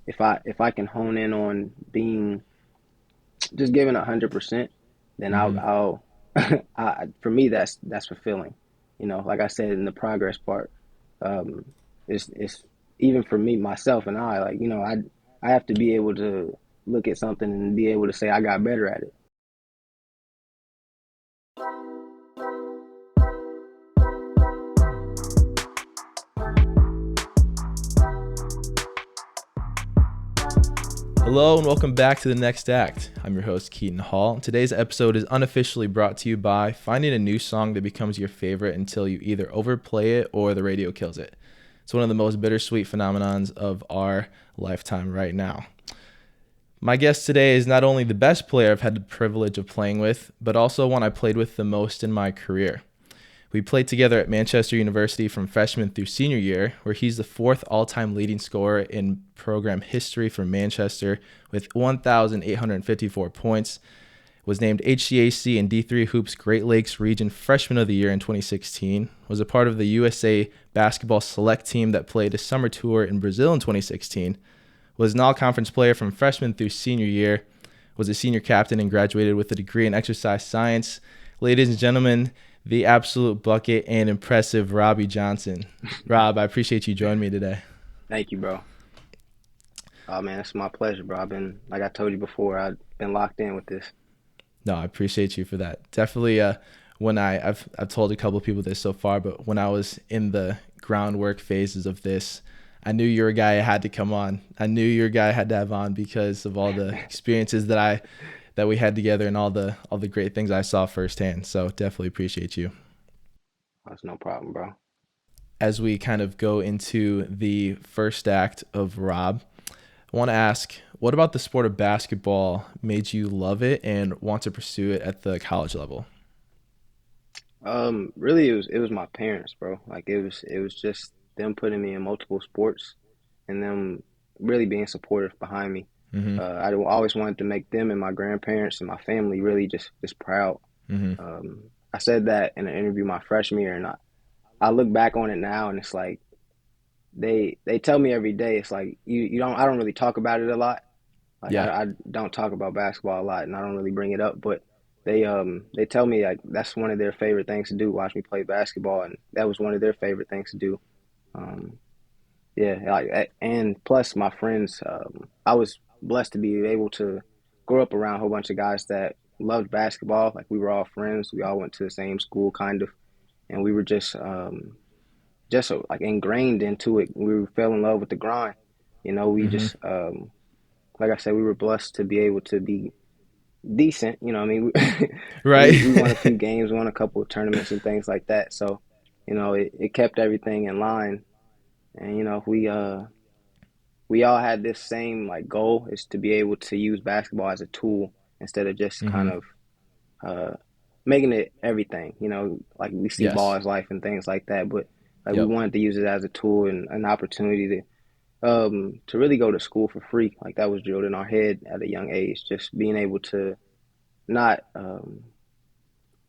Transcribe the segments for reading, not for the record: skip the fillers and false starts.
if I can hone in on being just giving 100%, then Hmm. for me that's fulfilling. Like I said in the progress part, um, it's even for me myself and I like I have to be able to look at something and be able to say I got better at it. Hello and welcome back to The Next Act. I'm your host, Keaton Hall. Today's episode is unofficially brought to you by finding a new song that becomes your favorite until you either overplay it or the radio kills it. It's one of the most bittersweet phenomenons of our lifetime right now. My guest today is not only the best player I've had the privilege of playing with, but also one I played with the most in my career. We played together at Manchester University from freshman through senior year, where he's the fourth all-time leading scorer in program history for Manchester with 1,854 points. Was named HCAC and D3 Hoops Great Lakes Region Freshman of the Year in 2016. Was a part of the USA basketball select team that played a summer tour in Brazil in 2016. Was an all-conference player from freshman through senior year. Was a senior captain and graduated with a degree in exercise science. Ladies and gentlemen, the absolute bucket and impressive Robbie Johnson. Rob, I appreciate you joining me today. Thank you, bro. Oh man, it's my pleasure, bro. I've been like I told you before, I've been locked in with this. No, I appreciate you for that. Definitely, when I've told a couple of people this so far, but when I was in the groundwork phases of this, I knew you were a guy I had to come on. I knew you were a guy I had to have on because of all the experiences that we had together and all the great things I saw firsthand. So definitely appreciate you. That's no problem, bro. As we kind of go into the first act of Rob, I want to ask, what about the sport of basketball made you love it and want to pursue it at the college level? Really, it was my parents, bro. Like it was just them putting me in multiple sports and them really being supportive behind me. Hmm. I always wanted to make them and my grandparents and my family really just proud. Hmm. I said that in an interview my freshman year, and I look back on it now, and it's like they tell me every day. It's like you don't I don't really talk about it a lot. Like Yeah. I don't talk about basketball a lot, and I don't really bring it up. But they tell me like that's one of their favorite things to do. Watch me play basketball, and that was one of their favorite things to do. Um, yeah, and plus my friends. I was blessed to be able to grow up around a whole bunch of guys that loved basketball. Like we were all friends. We all went to the same school, kind of, and we were just like ingrained into it. We fell in love with the grind. We Hmm. just like I said, we were blessed to be able to be decent. I mean, Right. we won a few games, won a couple of tournaments and things like that. So, it kept everything in line. And we all had this same like goal is to be able to use basketball as a tool instead of just kind Hmm. of uh, making it everything. Like we see ball Yes. as life and things like that. But like we Yep. wanted to use it as a tool and an opportunity to really go to school for free. Like that was drilled in our head at a young age. Just being able to not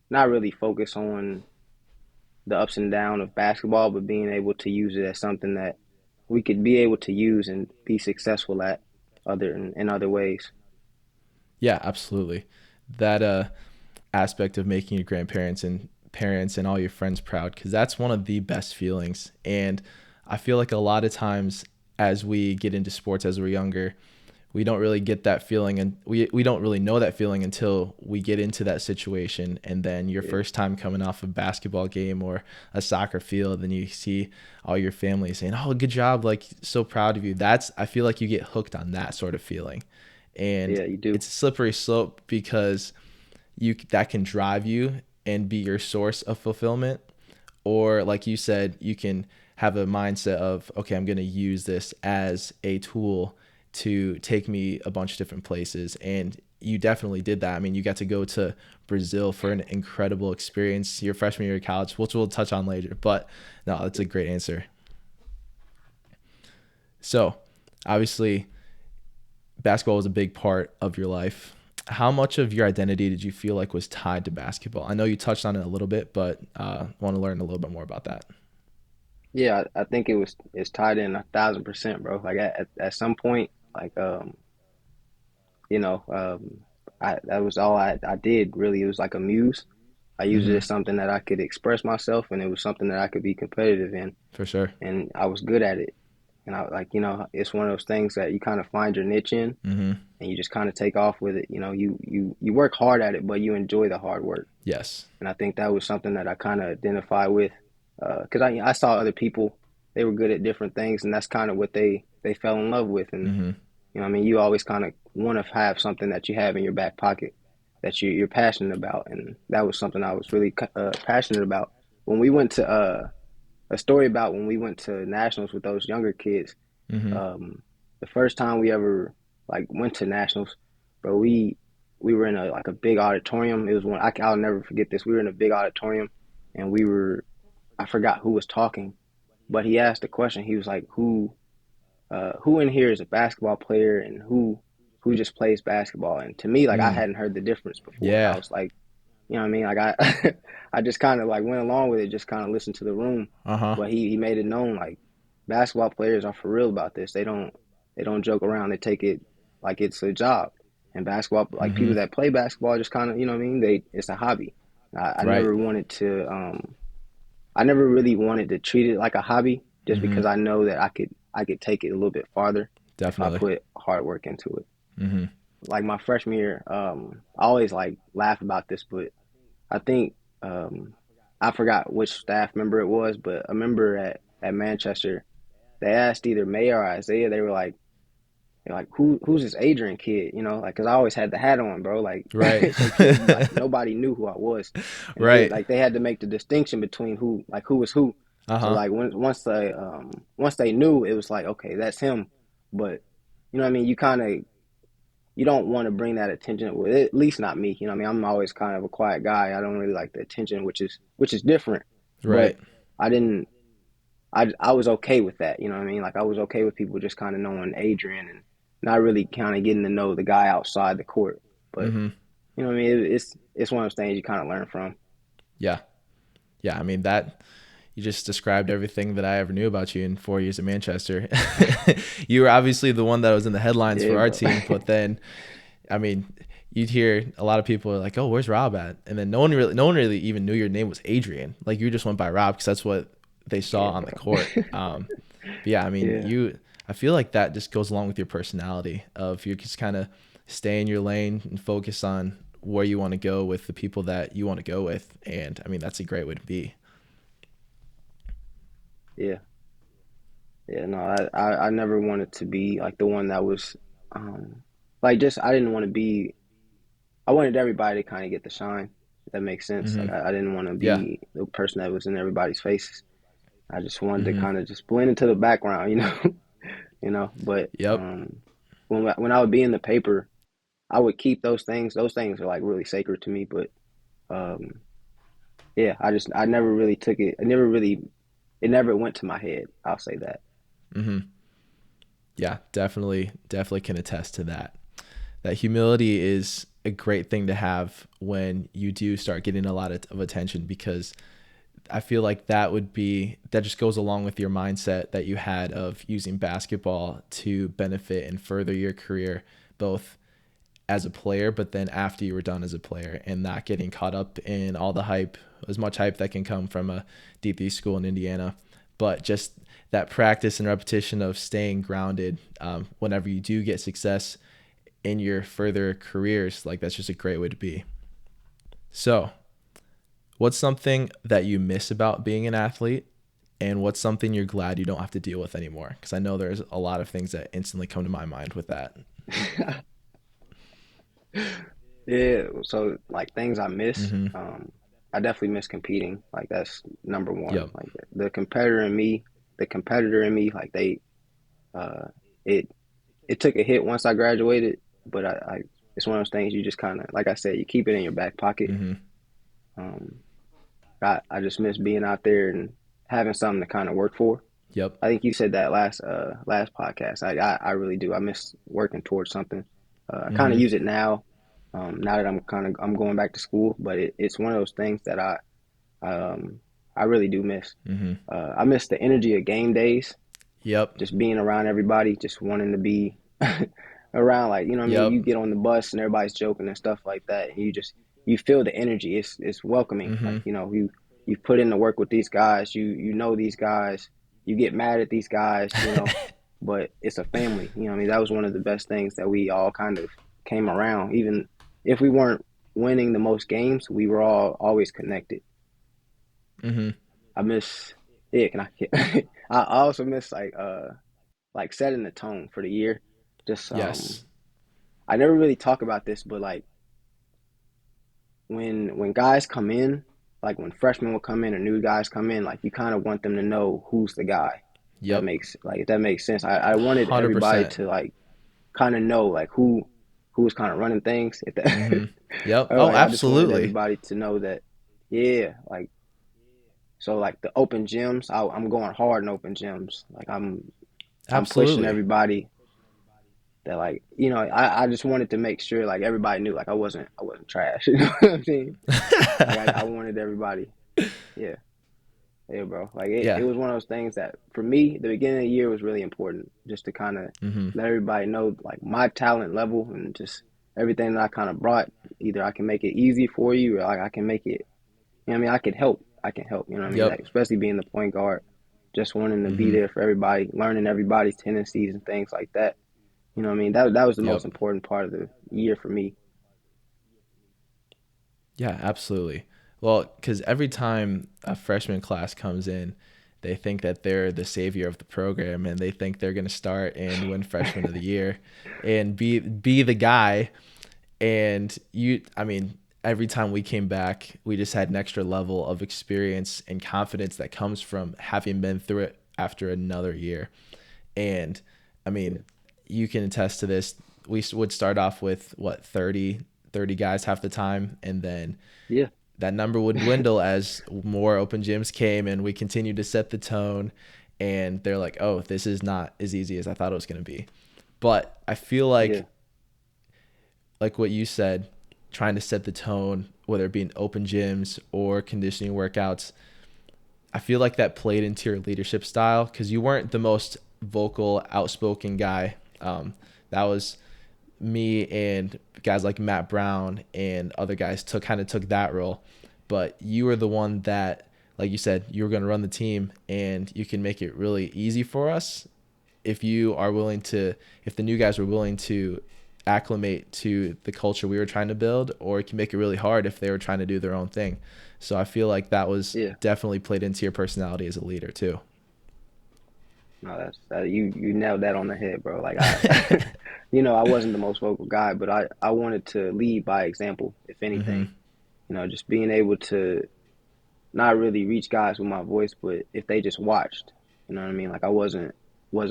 not really focus on the ups and downs of basketball, but being able to use it as something that we could be able to use and be successful at in other ways. Yeah, absolutely. That aspect of making your grandparents and parents and all your friends proud, because that's one of the best feelings. And I feel like a lot of times as we get into sports as we're younger, we don't really get that feeling, and we don't really know that feeling until we get into that situation. And then your Yeah, first time coming off a basketball game or a soccer field, and you see all your family saying, "Oh, good job, like so proud of you." That's, I feel like you get hooked on that sort of feeling. And yeah, you do. it's a slippery slope because you that can drive you and be your source of fulfillment, or like you said, you can have a mindset of, okay, I'm going to use this as a tool to take me a bunch of different places. And you definitely did that. I mean, you got to go to Brazil for an incredible experience your freshman year of college, which we'll touch on later. But no, that's a great answer. So obviously basketball was a big part of your life. How much of your identity did you feel like was tied to basketball? I know you touched on it a little bit, but want to learn a little bit more about that. Yeah, I think it's tied in 1,000%, bro. Like at some point, Like you know, that was all I did really. It was like a muse. I used it Mm-hmm. as something that I could express myself, and it was something that I could be competitive in, For sure. and I was good at it. And I like, it's one of those things that you kind of find your niche in, Mm-hmm. and you just kind of take off with it. You work hard at it, but you enjoy the hard work. Yes. And I think that was something that I kind of identify with, because I saw other people, they were good at different things, and that's kind of what they fell in love with. And Mm-hmm. I mean, you always kind of want to have something that you have in your back pocket that you're passionate about, and that was something I was really passionate about. When we went to a story about when we went to nationals with those younger kids, Mm-hmm. the first time we ever like went to nationals, bro, we were in a big auditorium. It was I'll never forget this. We were in a big auditorium, and I forgot who was talking, but he asked a question. He was like, who in here is a basketball player, and who just plays basketball? And to me, like, I Mm. hadn't heard the difference before. I Yeah. was like, you know what I mean? Like I I just kind of like went along with it, just kind of listened to the room. Uh-huh. But he made it known, like, basketball players are for real about this. They don't joke around. They take it like it's a job. And basketball, like, Mm-hmm. people that play basketball, just kind of, you know what I mean? It's a hobby. I Right. never wanted to I never really wanted to treat it like a hobby, just Mm-hmm. because I know that I could take it a little bit farther if I Definitely. put hard work into it. Mm-hmm. Like my freshman year, I always like laugh about this, but I think I forgot which staff member it was, but a member at Manchester, they asked either May or Isaiah. They were like, who's this Adrian kid? Like, cause I always had the hat on, bro. Like, Right. so kids, like, nobody knew who I was, and Right. they had to make the distinction between who was who. So Uh-huh. like once they knew, it was like, okay, that's him. But you know what I mean? You don't want to bring that attention with it, at least not me. You know what I mean? I'm always kind of a quiet guy. I don't really like the attention, which is different. Right. But I didn't I was okay with that, you know what I mean? Like, I was okay with people just kind of knowing Adrian and not really kind of getting to know the guy outside the court. But Mm-hmm. you know what I mean? It's one of those things you kind of learn from. Yeah. Yeah. I mean, that you just described everything that I ever knew about you in 4 years at Manchester. You were obviously the one that was in the headlines Yeah, for our bro. team, but then, I mean, you'd hear a lot of people are like, "Oh, where's Rob at?" And then no one really even knew your name was Adrian. Like, you just went by Rob because that's what they saw Yeah, on the bro. court. But yeah, I mean, Yeah. I feel like that just goes along with your personality of you just kind of stay in your lane and focus on where you want to go with the people that you want to go with. And I mean, that's a great way to be. Yeah. Yeah, no, I never wanted to be like the one that was like, just I didn't want to be I wanted everybody to kind of get the shine, if that makes sense. Mm-hmm. Like, I didn't want to Yeah. be the person that was in everybody's faces. I just wanted to Mm-hmm. kind of just blend into the background, But Yep. when I would be in the paper, I would keep those things. Those things are like really sacred to me. But um, yeah, I never really took it. It never went to my head. I'll say that. Mm-hmm. Yeah, definitely can attest to that. That humility is a great thing to have when you do start getting a lot of attention, because I feel like that just goes along with your mindset that you had of using basketball to benefit and further your career, both as a player, but then after you were done as a player, and not getting caught up in all the hype, as much hype that can come from a D3 school in Indiana, but just that practice and repetition of staying grounded whenever you do get success in your further careers. Like, that's just a great way to be. So, what's something that you miss about being an athlete, and what's something you're glad you don't have to deal with anymore? Because I know there's a lot of things that instantly come to my mind with that. Yeah. So, like, things I miss. Mm-hmm. I definitely miss competing. Like, that's number one. Yep. Like, the competitor in me, like, uh, it it took a hit once I graduated, but it's one of those things you just kind of, like I said, you keep it in your back pocket. Mm-hmm. Um, I just miss being out there and having something to kind of work for. Yep. I think you said that last podcast. I really do. I miss working towards something. I kind Mm-hmm. of use it now. Now that I'm going back to school, but it's one of those things that um, I really do miss. Mm-hmm. I miss the energy of game days, Yep. just being around everybody, just wanting to be. around, like, you know what I mean, Yep. you get on the bus and everybody's joking and stuff like that, and you feel the energy. It's welcoming. Mm-hmm. Like, you put in the work with these guys, you know these guys, you get mad at these guys, but it's a family. You know what I mean? That was one of the best things that we all kind of came around. Even if we weren't winning the most games, we were all always connected. Mm-hmm. I miss yeah, can I I also miss like setting the tone for the year. Just Yes. I never really talk about this, but like when guys come in, like when freshmen will come in or new guys come in, like you kind of want them to know who's the guy. Yep. If that makes sense. I wanted everybody 100%. to like kind of know like who was kind of running things. If Mm-hmm. that, Yep. or Oh, like I just wanted absolutely. everybody to know that, yeah, like so like the open gyms, I'm going hard in open gyms. Like I'm pushing Absolutely. everybody that like I just wanted to make sure like everybody knew like I wasn't trash. You know what I mean? Like I wanted everybody. Yeah, yeah, bro. Like it Yeah. was one of those things that for me, the beginning of the year was really important, just to kind of Mm-hmm. let everybody know like my talent level and just everything that I kind of brought. Either I can make it easy for you, or like I can make it. You know what I mean? I can help. I can help. You know what I mean? Yep. Like especially being the point guard, just wanting to be Mm-hmm. there for everybody, learning everybody's tendencies and things like that. You know what I mean? That was the most Yep. important part of the year for me. Yeah, absolutely. Well, because every time a freshman class comes in, they think that they're the savior of the program, and they think they're going to start and win freshman of the year and be the guy. And I mean, every time we came back, we just had an extra level of experience and confidence that comes from having been through it after another year. And I Yeah, mean, you can attest to this. We would start off with what, 30 guys half the time, and then yeah, that number would dwindle as more open gyms came and we continued to set the tone. And they're like, oh, this is not as easy as I thought it was going to be. But I feel yeah, like what you said, trying to set the tone, whether it be in open gyms or conditioning workouts, I feel like that played into your leadership style because you weren't the most vocal, outspoken guy. That was me and guys like Matt Brown and other guys took that role. But you were the one that, like you said, you were going to run the team, and you can make it really easy for us if you are willing to, if the new guys were willing to acclimate to the culture we were trying to build, or it can make it really hard if they were trying to do their own thing. So I feel like that was yeah. definitely played into your personality as a leader too. No, that's you nailed that on the head, bro. Like I wasn't the most vocal guy, but I wanted to lead by example, if Mm-hmm. anything. Just being able to not really reach guys with my voice, but if they just watched, you know what I mean? Like I wasn't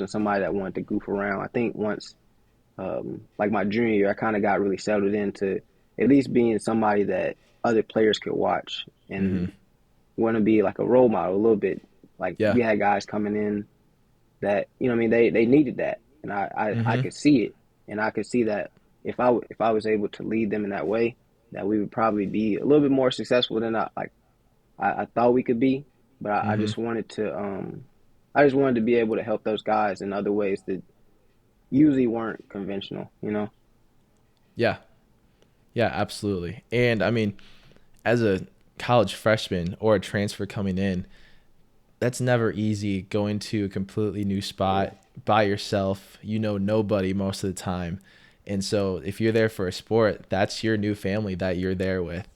somebody that wanted to goof around. I think once like my junior year, I kind of got really settled into at least being somebody that other players could watch Mm-hmm. and want to be like a role model a little bit. Like Yeah. we had guys coming in that I mean they needed that, and I Mm-hmm. could see it, and I could see that if I was able to lead them in that way, that we would probably be a little bit more successful than I thought we could be. But Mm-hmm. I just wanted to be able to help those guys in other ways that usually weren't conventional. Yeah. Yeah, absolutely. And I mean, as a college freshman or a transfer coming in, that's never easy going to a completely new Yeah, spot by yourself. You know nobody most of the time. And so if you're there for a sport, that's your new family that you're there with.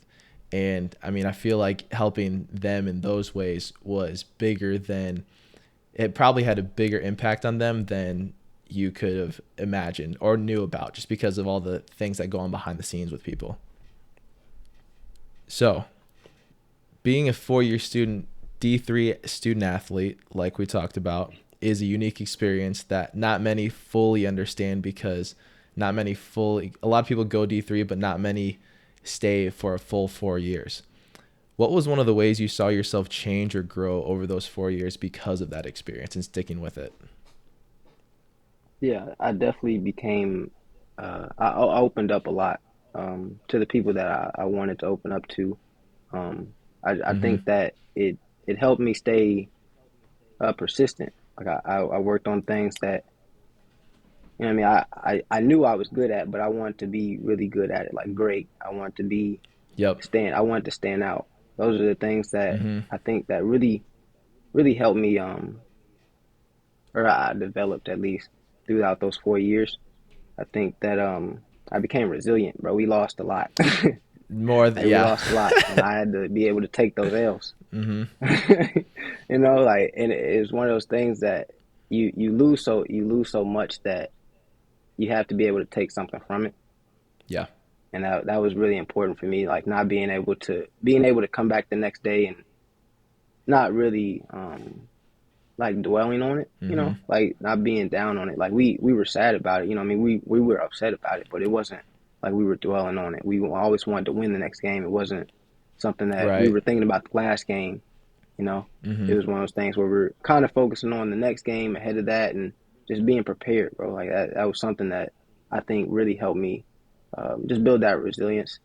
And I mean, I feel like helping them in those ways was bigger than, it probably had a bigger impact on them than you could have imagined or knew about, just because of all the things that go on behind the scenes with people. So being a 4 year student, D3 student athlete, like we talked about, is a unique experience that not many fully understand, because a lot of people go D3, but not many stay for a full 4 years. What was one of the ways you saw yourself change or grow over those 4 years because of that experience and sticking with it? yeah. I definitely became. I opened up a lot to the people that I wanted to open up to. I Mm-hmm. think that it helped me stay persistent. Like I worked on things that You know what I knew I was good at, but I wanted to be really good at it, like great. I wanted to be Yep. I wanted to stand out. Those are the things that Mm-hmm. I think that really helped me, or I developed at least throughout those 4 years. I think that I became resilient, bro. We lost a lot. We Yeah. lost a lot, and I had to be able to take those L's. Mm-hmm. Like, and it's one of those things that you lose so much that you have to be able to take something from it, Yeah. and that was really important for me. Like not being able to come back the next day and not really like dwelling on it, Mm-hmm. like not being down on it. Like we were sad about it, I mean, we were upset about it, but it wasn't like we were dwelling on it. We always wanted to win the next game. It wasn't something that we Right. were thinking about the last game. You know, Mm-hmm. it was one of those things where we're kind of focusing on the next game ahead of that and just being prepared, bro. Like that was something that I think really helped me just build that resilience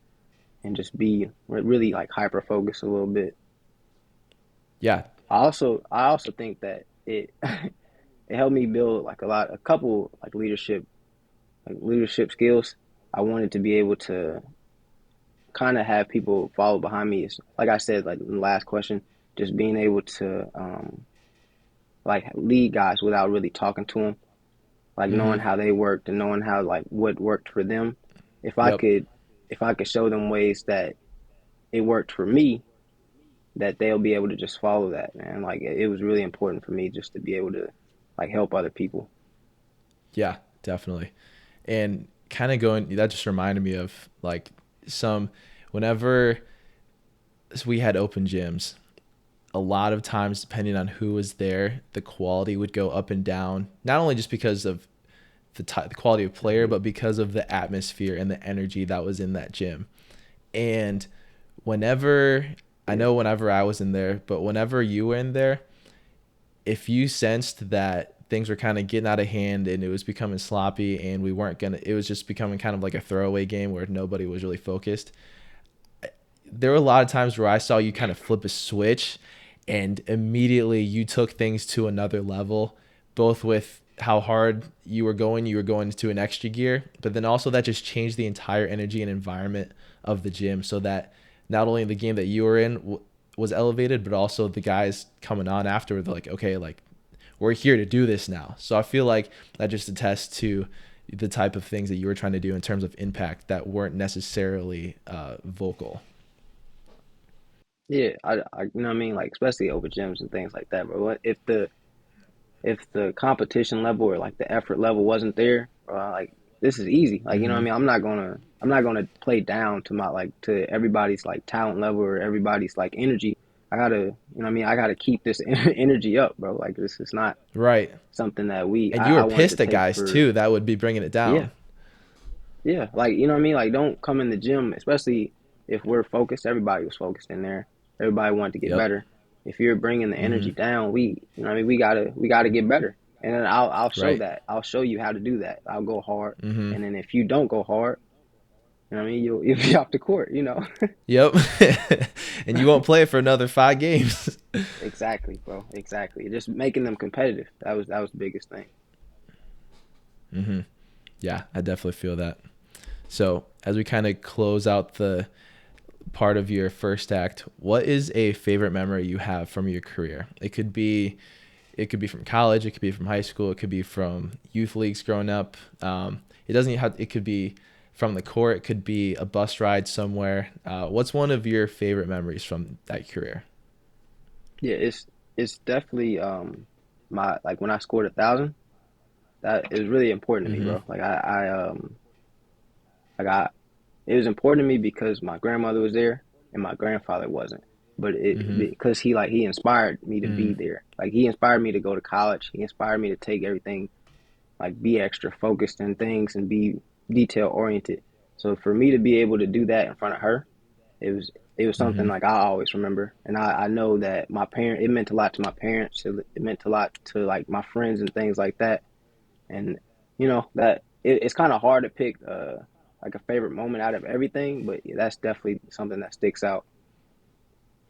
and just be really like hyper focused a little bit. Yeah. I also think that it it helped me build like a couple like leadership skills. I wanted to be able to kind of have people follow behind me. It's, like I said, like in the last question, just being able to like lead guys without really talking to them, like Mm-hmm. knowing how they worked and knowing how like what worked for them. If I Yep. could if I could show them ways that it worked for me, that they'll be able to just follow that, man. Like it was really important for me just to be able to like help other people. Yeah, definitely. And kind of going, that just reminded me of like some, whenever we had open gyms, a lot of times, depending on who was there, the quality would go up and down, not only just because of the quality of player, Hmm. but because of the atmosphere and the energy that was in that gym. And whenever, I Yeah. know whenever I was in there, but whenever you were in there, if you sensed that things were kind of getting out of hand and it was becoming sloppy and we weren't gonna, it was just becoming kind of like a throwaway game where nobody was really focused. There were a lot of times where I saw you kind of flip a switch and immediately you took things to another level, both with how hard you were going to an extra gear, but then also that just changed the entire energy and environment of the gym so that not only the game that you were in was elevated, but also the guys coming on after were like, okay, like we're here to do this now. So I feel like that just attests to the type of things that you were trying to do in terms of impact that weren't necessarily vocal. Yeah, you know what I mean, like especially over gyms and things like that. But if the competition level or like the effort level wasn't there, like this is easy. Like you know what I Mm-hmm. mean. I'm not gonna play down to my like to everybody's like talent level or everybody's like energy. I gotta, you know what I mean. I gotta keep this energy up, bro. Like this is not Right. something that And you I were wanted to pissed at take guys for. too that would be bringing it Yeah, down. yeah. Like you know what I mean. Like don't come in the gym, especially if we're focused. Everybody was focused in there. Everybody wanted to get Yep. better. If you're bringing the Mm-hmm. energy down, you know what I mean. We gotta get better. And then I'll show Right. that. I'll show you how to do that. I'll go hard. Mm-hmm. And then if you don't go hard, you know what I mean. You'll be off the court. You know. Yep. And you won't play it for another 5 games. Exactly, bro. Exactly. Just making them competitive. That was the biggest thing. Mm-hmm. Yeah, I definitely feel that. So as we kind of close out the part of your first act, what is a favorite memory you have from your career? It could be from college, it could be from high school, it could be from youth leagues growing up. It doesn't even have. It could be from the court. It could be a bus ride somewhere. What's one of your favorite memories from that career? Yeah, it's definitely my like when I scored 1,000. That is really important to me, Mm-hmm. bro. Like I got it was important to me because my grandmother was there and my grandfather wasn't. But it Mm-hmm. because he inspired me to be Mm. there. Like he inspired me to go to college. He inspired me to take everything like be extra focused in things and be detail oriented. So for me to be able to do that in front of her, it was something Mm-hmm. like I always remember. And I know that it meant a lot to my parents. It meant a lot to like my friends and things like that. And you know that it's kind of hard to pick like a favorite moment out of everything, but yeah, that's definitely something that sticks out.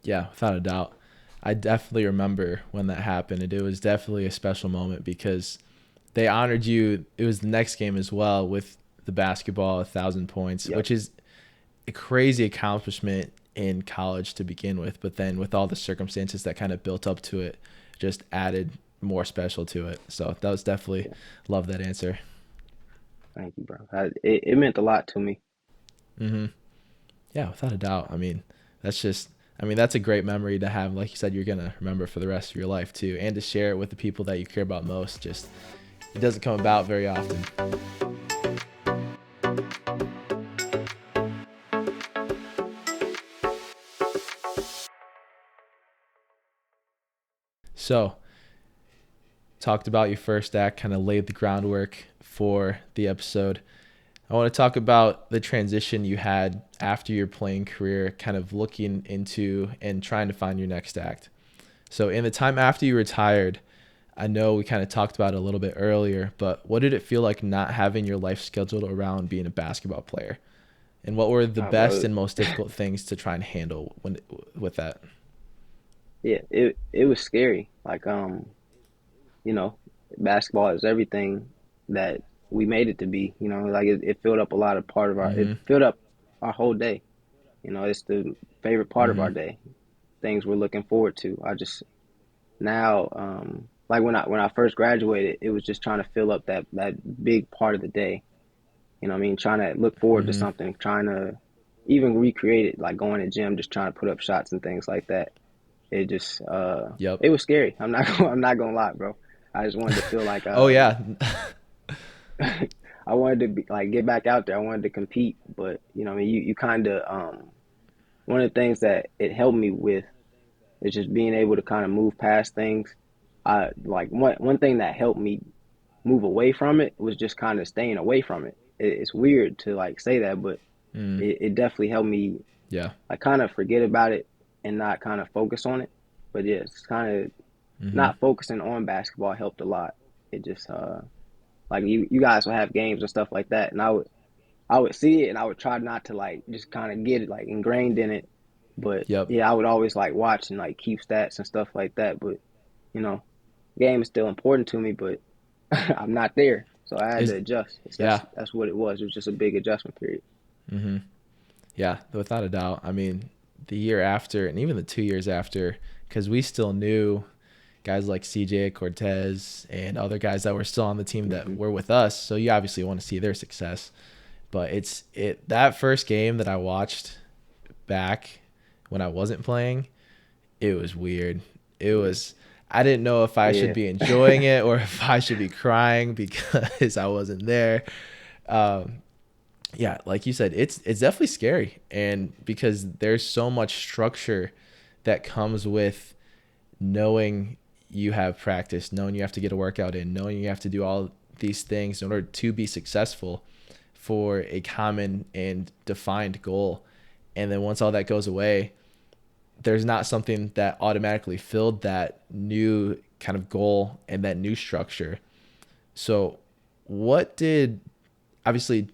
Yeah, without a doubt. I definitely remember when that happened, and it was definitely a special moment because they honored you. It was the next game as well with the basketball, 1,000 points, Yep. which is a crazy accomplishment in college to begin with. But then with all the circumstances that kind of built up to it, just added more special to it. So that was definitely, Yeah. love that answer. Thank you, bro. It meant a lot to me. Hmm. Yeah, without a doubt. I mean, that's just, I mean, that's a great memory to have. Like you said, you're going to remember for the rest of your life too. And to share it with the people that you care about most. Just, it doesn't come about very often. So, talked about your first act, kind of laid the groundwork for the episode. I want to talk about the transition you had after your playing career, kind of looking into and trying to find your next act. So, in the time after you retired, I know we kind of talked about it a little bit earlier, but what did it feel like not having your life scheduled around being a basketball player? And what were the best Bro. and most difficult things to try and handle with that? Yeah, it was scary. Like you know, basketball is everything that we made it to be. You know, like it filled up a lot of part of our. It Mm-hmm. filled up our whole day. You know, it's the favorite part of Mm-hmm. our day. Things we're looking forward to. I just now, like when I first graduated, it was just trying to fill up that big part of the day. You know what I mean? Trying to look forward to Mm-hmm. something, trying to even recreate it, like going to gym, just trying to put up shots and things like that. It just Yep. it was scary. I'm not gonna lie, bro. I just wanted to feel like Oh yeah. I wanted to be like get back out there. I wanted to compete, but you know, what I mean, you kind of one of the things that it helped me with is just being able to kind of move past things. I like one thing that helped me move away from it was just kind of staying away from it. It's weird to like say that, but Mm, it definitely helped me yeah. like kind of forget about it and not kind of focus on it. But yeah, it's kind of Mm-hmm. not focusing on basketball helped a lot. It just like you guys would have games and stuff like that, and I would see it and I would try not to like just kind of get it like ingrained in it. But Yep. yeah, I would always like watch and like keep stats and stuff like that. But you know, game is still important to me, but I'm not there, so I had to Is adjust. yeah. That's what it was. It was just a big adjustment period. Mm-hmm. Yeah, without a doubt. I mean, the year after and even the 2 years after, because we still knew guys like CJ Cortez and other guys that were still on the team that Hmm. were with us. So you obviously want to see their success. But it that first game that I watched back when I wasn't playing, it was weird. It Yeah, was I didn't know if I should yeah, be enjoying it or if I should be crying because I wasn't there. Um, yeah, like you said, it's definitely scary, and because there's so much structure that comes with knowing you have practice, knowing you have to get a workout in, knowing you have to do all these things in order to be successful for a common and defined goal. And then once all that goes away, there's not something that automatically filled that new kind of goal and that new structure. So, what did obviously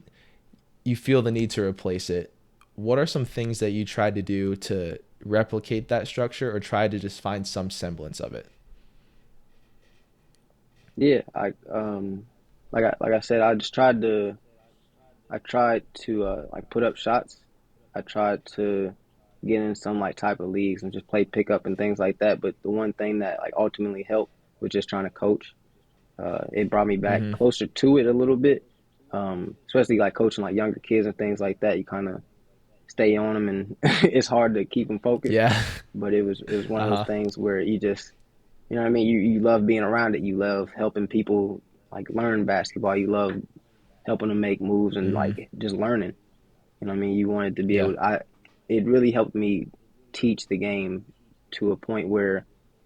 you feel the need to replace it? What are some things that you tried to do to replicate that structure or try to just find some semblance of it? yeah. Like I said, I tried to like put up shots. I tried to get in some like type of leagues and just play pickup and things like that. But the one thing that like ultimately helped was just trying to coach. It brought me back Mm-hmm. closer to it a little bit. Especially like coaching like younger kids and things like that. You kind of stay on them, and it's hard to keep them focused. Yeah. But it was one of those Uh-huh. things where you just you know what I mean. You love being around it. You love helping people like learn basketball. You love helping them make moves and Mm-hmm. like just learning. You know what I mean? You wanted to be Yeah. able I it really helped me teach the game to a point where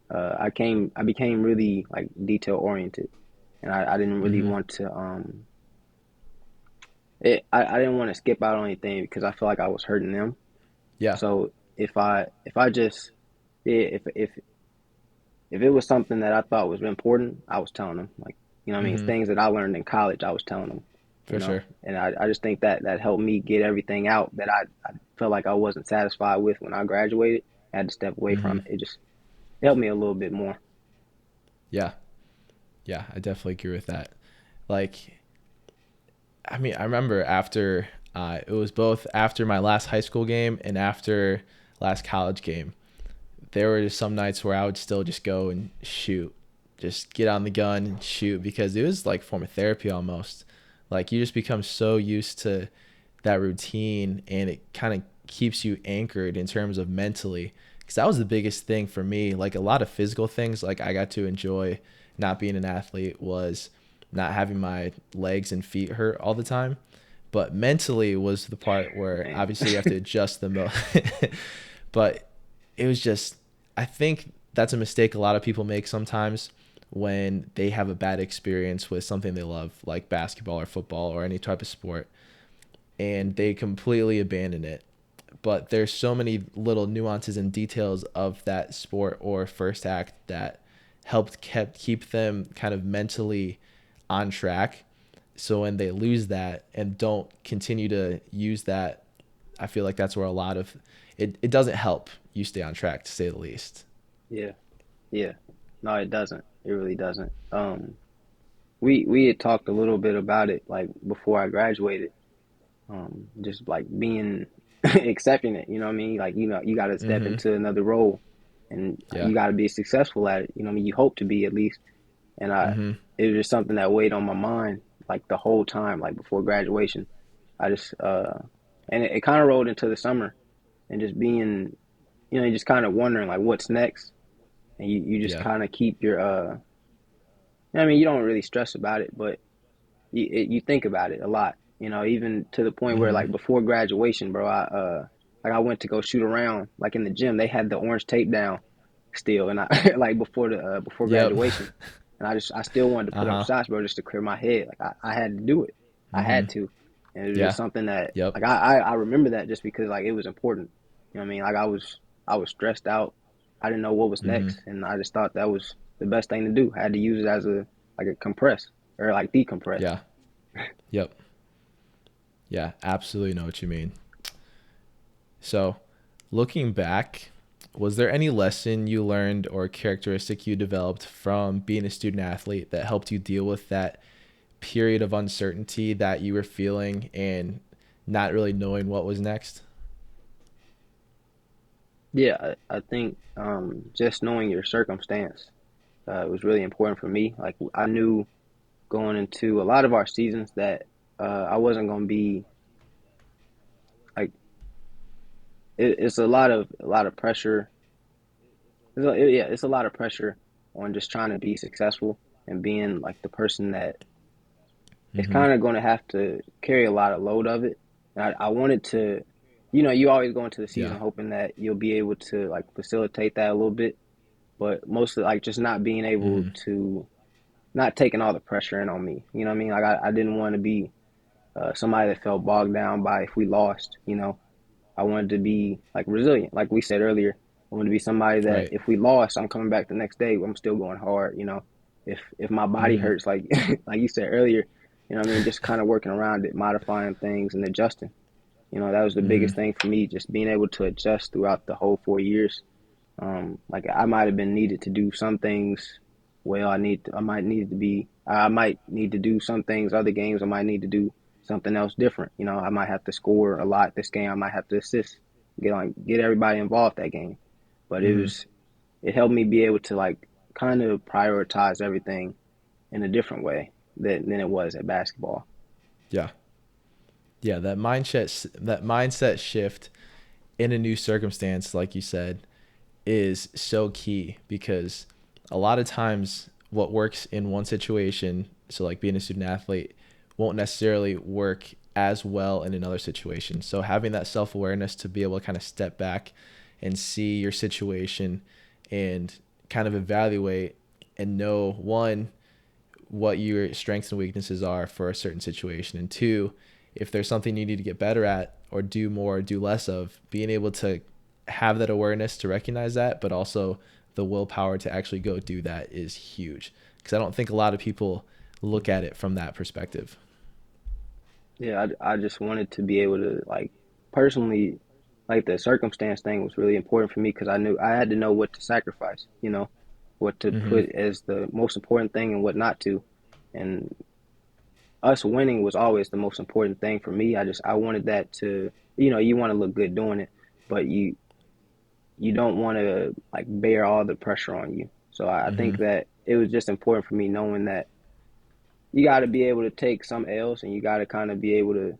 I became really like detail oriented, and I didn't really Mm-hmm. want to I didn't want to skip out on anything because I feel like I was hurting them. Yeah. So if I just yeah, if it was something that I thought was important, I was telling them. Like, you know what I mean? Mm-hmm. Things that I learned in college, I was telling them, you For know? sure. And I just think that that helped me get everything out that I felt like I wasn't satisfied with when I graduated. I had to step away Mm-hmm. from it. It just helped me a little bit more. Yeah. Yeah, I definitely agree with that. Like, I mean, I remember after it was both after my last high school game and after last college game. There were just some nights where I would still just go and shoot, just get on the gun and shoot because it was like a form of therapy almost. Like you just become so used to that routine and it kind of keeps you anchored in terms of mentally. Because that was the biggest thing for me. Like a lot of physical things, like I got to enjoy not being an athlete was not having my legs and feet hurt all the time. But mentally was the part where Man. obviously you have to adjust the most. But it was just, I think that's a mistake a lot of people make sometimes when they have a bad experience with something they love, like basketball or football or any type of sport, and they completely abandon it. But there's so many little nuances and details of that sport or first act that helped keep them kind of mentally on track. So when they lose that and don't continue to use that, I feel like that's where a lot of it doesn't help you stay on track, to say the least. Yeah, yeah. No, it doesn't. It really doesn't. We had talked a little bit about it like before I graduated. Just like being accepting it. You know what I mean? Like you got to step Mm-hmm. into another role, and Yeah. you got to be successful at it. You know what I mean? You hope to be at least. And Mm-hmm. it was just something that weighed on my mind like the whole time, like before graduation. I just and it kind of rolled into the summer and just being, just kind of wondering like what's next, and you just Yeah. kind of keep your I mean, you don't really stress about it, but you think about it a lot. Even to the point where Mm-hmm. like before graduation, bro, I went to go shoot around like in the gym. They had the orange tape down still, and I like before Yep. graduation, and I still wanted to put up Uh-huh. shots, bro, just to clear my head. Like I had to do it. I Mm-hmm. had to, and it was just Yeah. something that Yep. like I remember that just because like it was important. You know what I mean? Like I was stressed out. I didn't know what was Mm-hmm. next, and I just thought that was the best thing to do. I had to use it as a like a compress or like decompress. Yeah. Yep. Yeah. Absolutely know what you mean. So, looking back, was there any lesson you learned or characteristic you developed from being a student athlete that helped you deal with that period of uncertainty that you were feeling and not really knowing what was next? Yeah, I think just knowing your circumstance was really important for me. Like I knew going into a lot of our seasons that I wasn't going to be like it's a lot of pressure. Yeah, it's a lot of pressure on just trying to be successful and being like the person that is Mm-hmm. kind of going to have to carry a lot of load of it. And I wanted to, you always go into the Yeah. season hoping that you'll be able to like facilitate that a little bit, but mostly like just not being able Mm-hmm. to not taking all the pressure in on me. You know what I mean? Like I didn't want to be somebody that felt bogged down by if we lost. I wanted to be like resilient, like we said earlier. I wanted to be somebody that Right. if we lost, I'm coming back the next day. I'm still going hard. If my body Mm-hmm. hurts, like like you said earlier, you know what I mean, just kind of working around it, modifying things, and adjusting. That was the Mm-hmm. biggest thing for me, just being able to adjust throughout the whole 4 years. Like I might have been needed to do some things. Well, I might need to do some things. Other games, I might need to do something else different. I might have to score a lot this game. I might have to assist, get everybody involved that game. But Mm-hmm. it helped me be able to like kind of prioritize everything in a different way than it was at basketball. Yeah. Yeah. That mindset shift in a new circumstance, like you said, is so key because a lot of times what works in one situation, so like being a student athlete, won't necessarily work as well in another situation. So having that self-awareness to be able to kind of step back and see your situation and kind of evaluate and know, one, what your strengths and weaknesses are for a certain situation, and two, if there's something you need to get better at or do more or do less of, being able to have that awareness to recognize that, but also the willpower to actually go do that is huge, because I don't think a lot of people look at it from that perspective. Yeah, I just wanted to be able to like personally, like the circumstance thing was really important for me because I knew I had to know what to sacrifice, what to Mm-hmm. put as the most important thing and what not to. And us winning was always the most important thing for me. I wanted that to, you want to look good doing it, but you don't want to like bear all the pressure on you. So I Mm-hmm. think that it was just important for me knowing that you got to be able to take some L's and you got to kind of be able to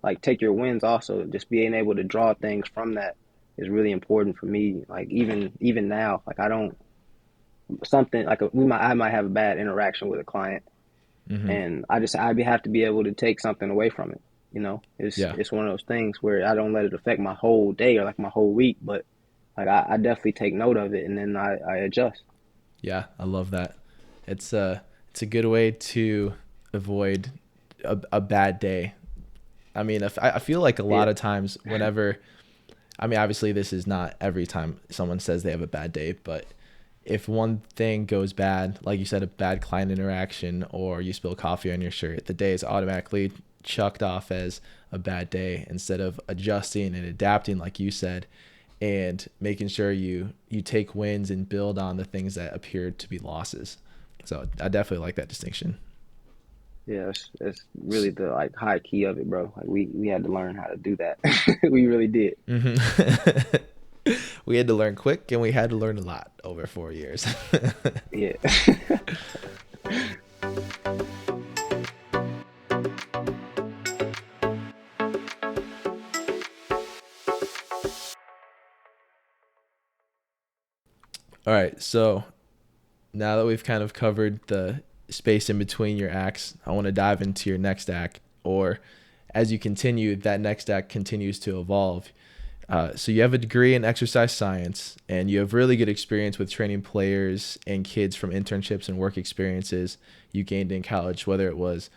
like take your wins also. Just being able to draw things from that is really important for me. Like even now, like I don't something like I might have a bad interaction with a client, Mm-hmm. and have to be able to take something away from it. Yeah. It's one of those things where I don't let it affect my whole day or like my whole week, but like I definitely take note of it and then I adjust. Yeah, I love that. It's a good way to avoid a bad day. I mean, if I feel like a Yeah, lot of times whenever, I mean, obviously this is not every time someone says they have a bad day, but if one thing goes bad, like you said, a bad client interaction or you spill coffee on your shirt, the day is automatically chucked off as a bad day instead of adjusting and adapting, like you said, and making sure you take wins and build on the things that appeared to be losses. So I definitely like that distinction. yeah, it's really the like high key of it, bro. Like we had to learn how to do that. We really did. Mm-hmm. We had to learn quick and we had to learn a lot over 4 years. Yeah. All right, so now that we've kind of covered the space in between your acts, I want to dive into your next act, or as you continue, that next act continues to evolve. So you have a degree in exercise science, and you have really good experience with training players and kids from internships and work experiences you gained in college, whether it was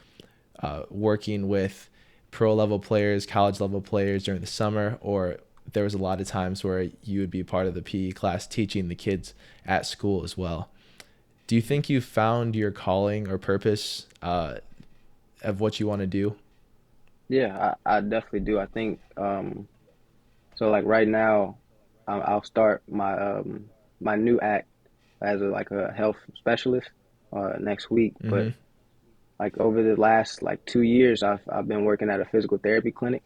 working with pro level players, college level players during the summer, or there was a lot of times where you would be part of the PE class teaching the kids at school as well. Do you think you found your calling or purpose of what you want to do? Yeah, I definitely do. I think so like right now I'll start my new act as like a health specialist next week, but Mm-hmm. like over the last like 2 years I've been working at a physical therapy clinic,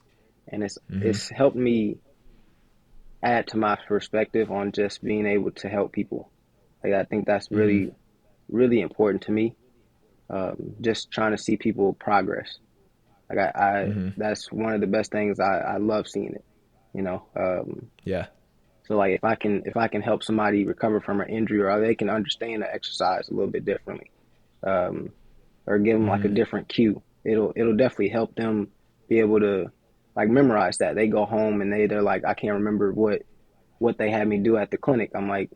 and Mm-hmm. it's helped me add to my perspective on just being able to help people. Like I think that's Mm-hmm. really important to me. Just trying to see people progress. Like I Mm-hmm. that's one of the best things. I love seeing it. You know, Yeah. so like if I can help somebody recover from an injury or they can understand the exercise a little bit differently, um, or give them like a Mm-hmm. different cue, it'll definitely help them be able to like memorize that. They go home and they're like, I can't remember what they had me do at the clinic. I'm like,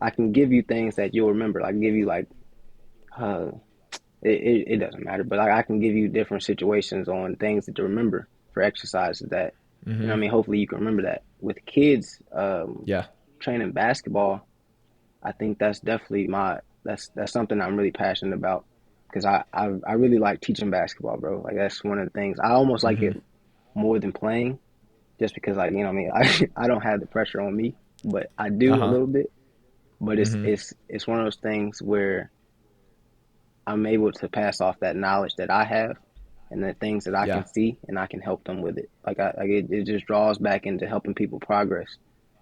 I can give you things that you'll remember. I can give you like uh, it doesn't matter, but I can give you different situations on things that to remember for exercises that, Mm-hmm. I mean, hopefully you can remember that. With kids, Yeah. training basketball, I think that's definitely that's something I'm really passionate about because I really like teaching basketball, bro. Like that's one of the things I almost like Mm-hmm. it more than playing, just because like what I mean I don't have the pressure on me, but I do a Uh-huh. little bit. But Mm-hmm. it's one of those things where I'm able to pass off that knowledge that I have and the things that I Yeah. can see and I can help them with it. It just draws back into helping people progress,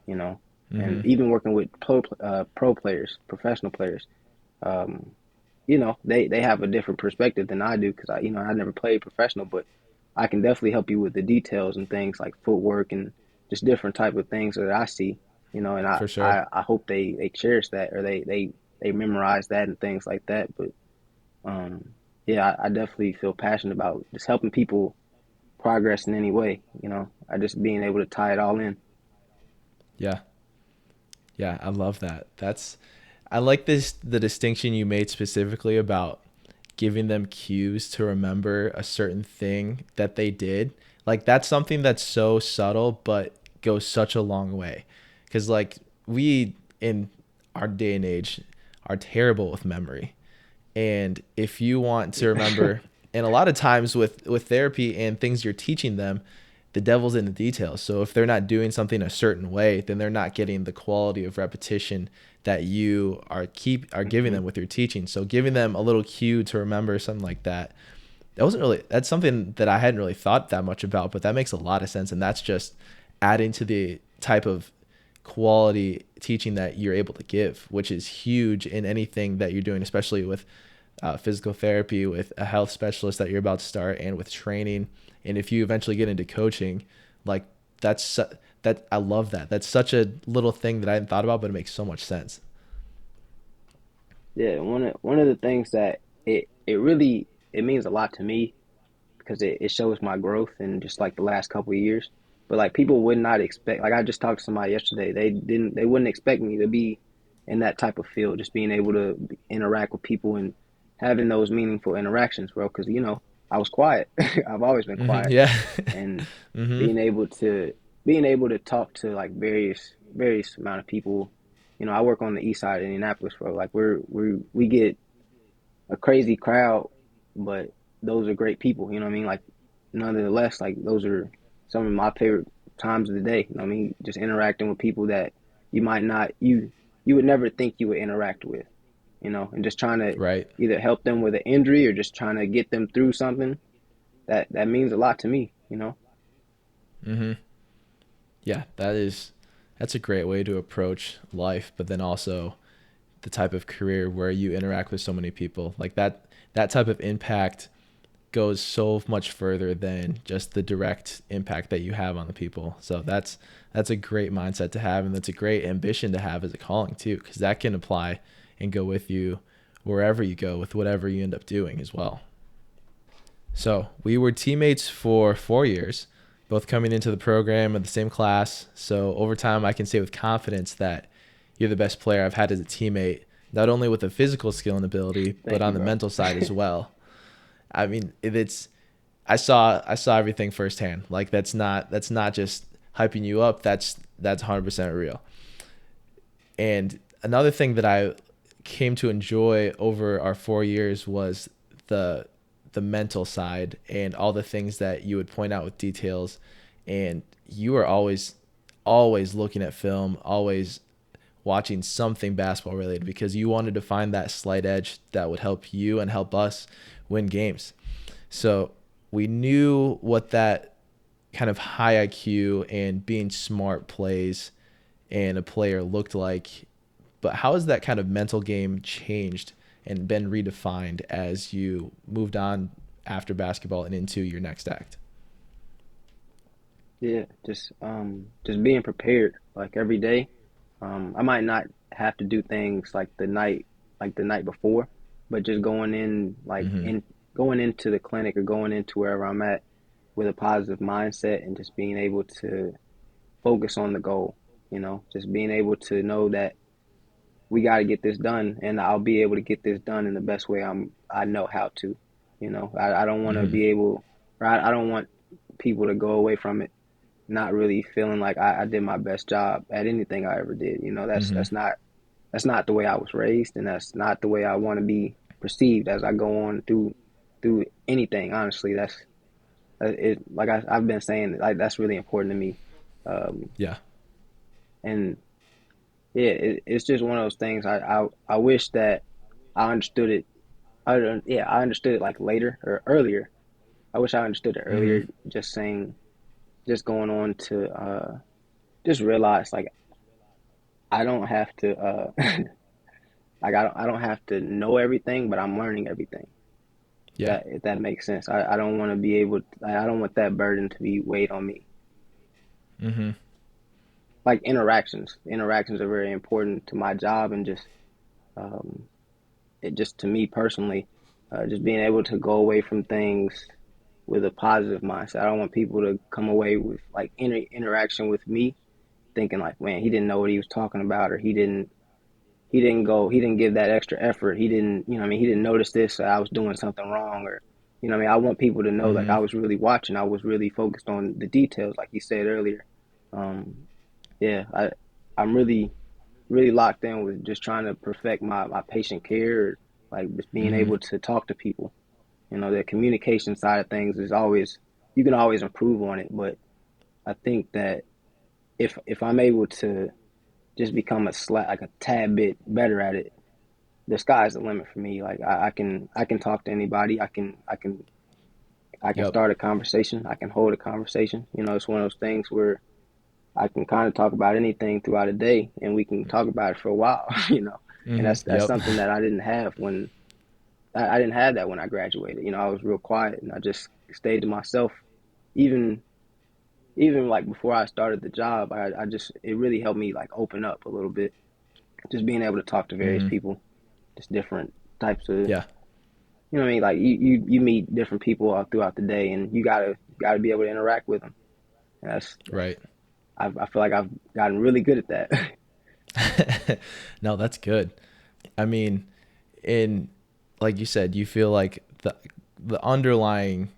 you know, and Mm-hmm. even working with pro players, professional players. Um, they have a different perspective than I do because I never played professional, but I can definitely help you with the details and things like footwork and just different type of things that I see, and For sure. I hope they cherish that or they memorize that and things like that. But um, yeah, I definitely feel passionate about just helping people progress in any way. I just being able to tie it all in. Yeah. Yeah. I love that. I like the distinction you made specifically about giving them cues to remember a certain thing that they did. Like that's something that's so subtle but goes such a long way. Cuz like we in our day and age are terrible with memory. And if you want to Yeah. remember, and a lot of times with therapy and things you're teaching them, the devil's in the details. So if they're not doing something a certain way, then they're not getting the quality of repetition that you are giving hmm them with your teaching. So giving them a little cue to remember something like that, that's something that I hadn't really thought that much about, but that makes a lot of sense. And that's just adding to the type of quality teaching that you're able to give, which is huge in anything that you're doing, especially with physical therapy, with a health specialist that you're about to start, and with training. And if you eventually get into coaching, like that's that I love that. That's such a little thing that I hadn't thought about, but it makes so much sense. Yeah, one of the things that it really it means a lot to me because it shows my growth in just like the last couple of years. But like people would not expect, like I just talked to somebody yesterday, they wouldn't expect me to be in that type of field, just being able to interact with people and having those meaningful interactions, bro. Because I was quiet. I've always been quiet, Yeah. and hmm being able to being able to talk to like various amount of people. I work on the east side of Indianapolis, bro. Like we get a crazy crowd, but those are great people. You know what I mean? Like nonetheless, like those are some of my favorite times of the day. You know what I mean? Just interacting with people that you might not you would never think you would interact with. And just trying to Right. either help them with an injury or just trying to get them through something that means a lot to me. hmm Yeah, that's a great way to approach life, but then also the type of career where you interact with so many people. Like that type of impact goes so much further than just the direct impact that you have on the people. So that's a great mindset to have, and that's a great ambition to have as a calling too, because that can apply and go with you wherever you go with whatever you end up doing as well. So we were teammates for 4 years, both coming into the program at the same class. So over time, I can say with confidence that you're the best player I've had as a teammate, not only with the physical skill and ability, but Thank on you, the bro. mental side as well. I mean, it's I saw everything firsthand. Like that's not just hyping you up. That's 100% real. And another thing that I came to enjoy over our 4 years was the the mental side and all the things that you would point out with details. And you were always looking at film, always watching something basketball related because you wanted to find that slight edge that would help you and help us win games. So we knew what that kind of high IQ and being smart plays and a player looked like. But how has that kind of mental game changed and been redefined as you moved on after basketball and into your next act? Yeah, just being prepared like every day. I might not have to do things like the night before, but just Mm-hmm. going into the clinic or going into wherever I'm at with a positive mindset and just being able to focus on the goal. Just being able to know that we got to get this done, and I'll be able to get this done in the best way I know how to. I don't want to Mm-hmm. be able, or I don't want people to go away from it not really feeling like I did my best job at anything I ever did. That's Mm-hmm. that's not the way I was raised, and that's not the way I want to be perceived as I go on through anything. Honestly, that's it. Like I've been saying, like that's really important to me. Um, Yeah. and yeah, it's just one of those things. I wish that I understood it. I understood it like later or earlier. I wish I understood it Mm-hmm. earlier. Just going on to just realize like I don't have to like I don't have to know everything, but I'm learning everything. Yeah. If that makes sense. I don't want to be able I don't want that burden to be weighed on me. Mm-hmm. Like interactions are very important to my job and just um it just to me personally, just being able to go away from things with a positive mindset. I don't want people to come away with like any interaction with me thinking like, man, he didn't know what he was talking about, or he didn't give that extra effort. He didn't, what I mean, he didn't notice this, so I was doing something wrong, or what I mean. I want people to know like Mm-hmm. I was really watching. I was really focused on the details, like you said earlier. Um, yeah, I'm really locked in with just trying to perfect my patient care, like just being Mm-hmm. able to talk to people. The communication side of things is always you can always improve on it, but I think that if I'm able to just become like a tad bit better at it, the sky's the limit for me. Like I can talk to anybody. I can I can Yep. start a conversation. I can hold a conversation. You know, it's one of those things where I can kind of talk about anything throughout a day, and we can talk about it for a while. You know, and that's Yep. something that I didn't have when I didn't have that when I graduated. You know, I was real quiet and I just stayed to myself. Even even like before I started the job, I just it really helped me like open up a little bit. Just being able to talk to various people, just different types of Yeah. you know what I mean. Like you meet different people all throughout the day, and you gotta be able to interact with them. And that's Right. I feel like I've gotten really good at that. No, that's good. I mean, in like you said, you feel like the underlying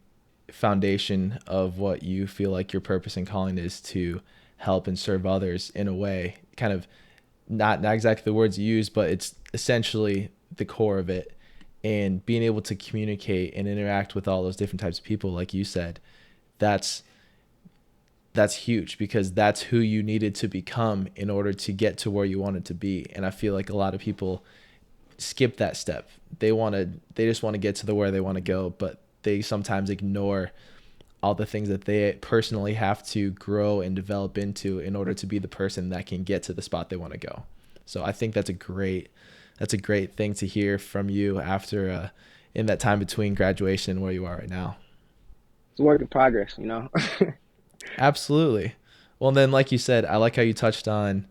foundation of what you feel like your purpose and calling is to help and serve others in a way, kind of not exactly the words you use, but it's essentially the core of it. And being able to communicate and interact with all those different types of people, like you said, that's that's huge because that's who you needed to become in order to get to where you wanted to be. And I feel like a lot of people skip that step. They just want to get to the where they want to go, but they sometimes ignore all the things that they personally have to grow and develop into in order to be the person that can get to the spot they want to go. So I think that's a great thing to hear from you after in that time between graduation and where you are right now. It's a work in progress, you know. Absolutely. Well, then, like you said, I like how you touched on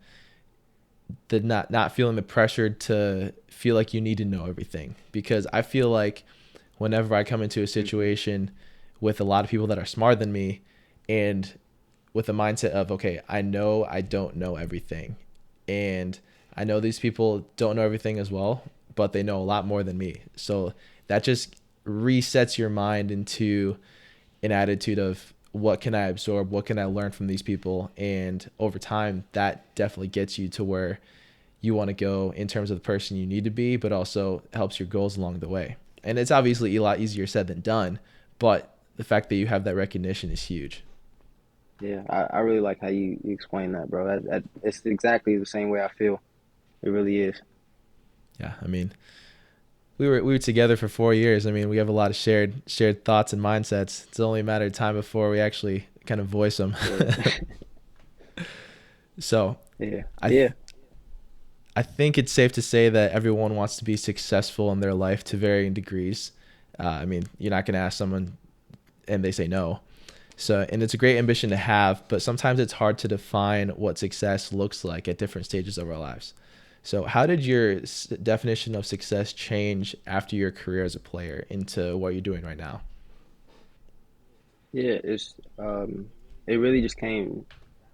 the not feeling the pressure to feel like you need to know everything, because I feel like whenever I come into a situation with a lot of people that are smarter than me and with a mindset of, okay, I know I don't know everything, and I know these people don't know everything as well, but they know a lot more than me. So that just resets your mind into an attitude of what can I absorb, what can I learn from these people, and over time that definitely gets you to where you want to go in terms of the person you need to be, but also helps your goals along the way. And it's obviously a lot easier said than done, but the fact that you have that recognition is huge. Yeah, I really like how you explain that, bro. It's exactly the same way I feel. It really is. Yeah, I mean, we were together for 4 years. I mean, we have a lot of shared thoughts and mindsets. It's only a matter of time before we actually kind of voice them. Yeah, So yeah, I th- yeah, I think it's safe to say that everyone wants to be successful in their life to varying degrees. I mean, you're not going to ask someone and they say no. So, and it's a great ambition to have, but sometimes it's hard to define what success looks like at different stages of our lives. So, how did your definition of success change after your career as a player into what you're doing right now? yeah. It really just came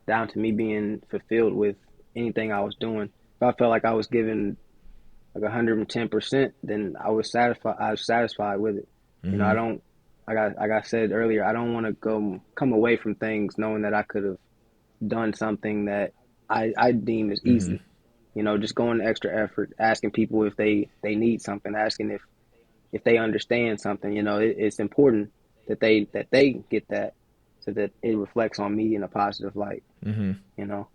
down to me being fulfilled with anything I was doing. If I felt like I was giving like 110%, then I was satisfied. I was satisfied with it. You know, I Mm-hmm. don't. Like I said earlier, I don't want to go come away from things knowing that I could have done something that I deem as Mm-hmm. easy. You know, just going the extra effort, asking people if they need something, asking if they understand something. You know, it's important that they get that so that it reflects on me in a positive light. Mm-hmm. You know,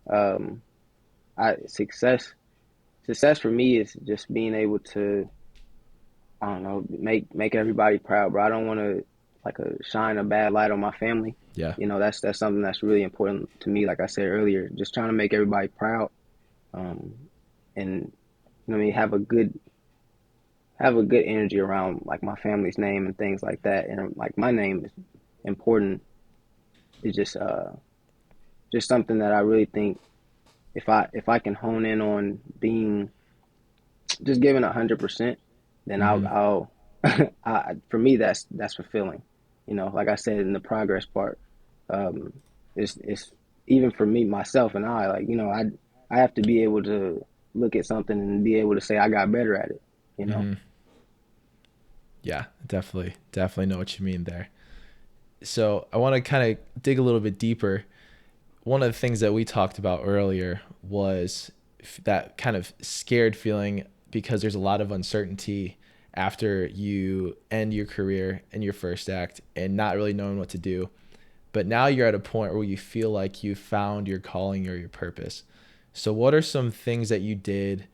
I success for me is just being able to I don't know make everybody proud, bro. I don't want to like shine a bad light on my family. Yeah. You know, that's something that's really important to me. Like I said earlier, just trying to make everybody proud, um, and you know, what I mean, have a good energy around like my family's name and things like that. And like my name is important. It's just something that I really think if I can hone in on being just giving 100%, then Mm-hmm. for me that's fulfilling. You know, like I said in the progress part, um, it's even for me myself and I like you know I have to be able to look at something and be able to say I got better at it. You know. Mm-hmm. Yeah, definitely know what you mean there. So I want to kind of dig a little bit deeper. One of the things that we talked about earlier was that kind of scared feeling because there's a lot of uncertainty after you end your career in your first act and not really knowing what to do. But now you're at a point where you feel like you found your calling or your purpose. So, what are some things that you did?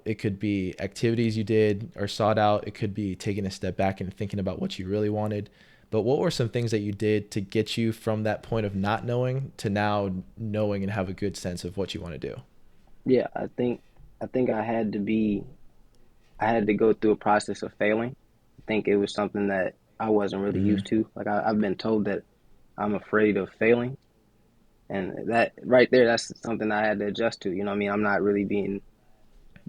It could be activities you did or sought out. It could be taking a step back and thinking about what you really wanted. But what were some things that you did to get you from that point of not knowing to now knowing and have a good sense of what you want to do? Yeah, I think I had to go through a process of failing. I think it was something that I wasn't really Mm-hmm. used to. Like I've been told that I'm afraid of failing, and that right there, that's something I had to adjust to. You know what I mean? I'm not really being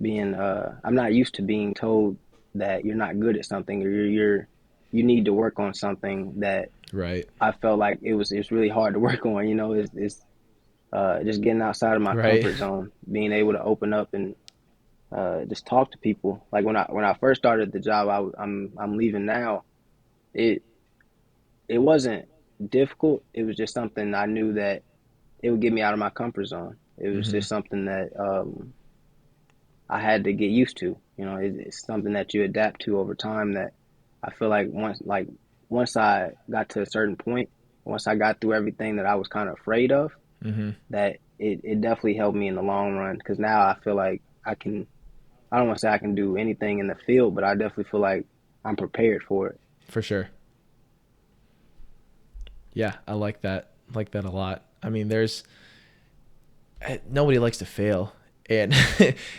I'm not used to being told that you're not good at something, or you need to work on something that Right. I felt like it's really hard to work on. You know, it's just getting outside of my Right. comfort zone, being able to open up and just talk to people. Like when I first started the job I'm leaving now, it it wasn't difficult. It was just something I knew that it would get me out of my comfort zone. It was Mm-hmm. just something that I had to get used to. You know, it's something that you adapt to over time. That I feel like once I got to a certain point, once I got through everything that I was kind of afraid of, Mm-hmm. that it definitely helped me in the long run. Because now I feel like I can. I don't want to say I can do anything in the field, but I definitely feel like I'm prepared for it. For sure. Yeah, I like that. Like that a lot. I mean, there's nobody likes to fail. And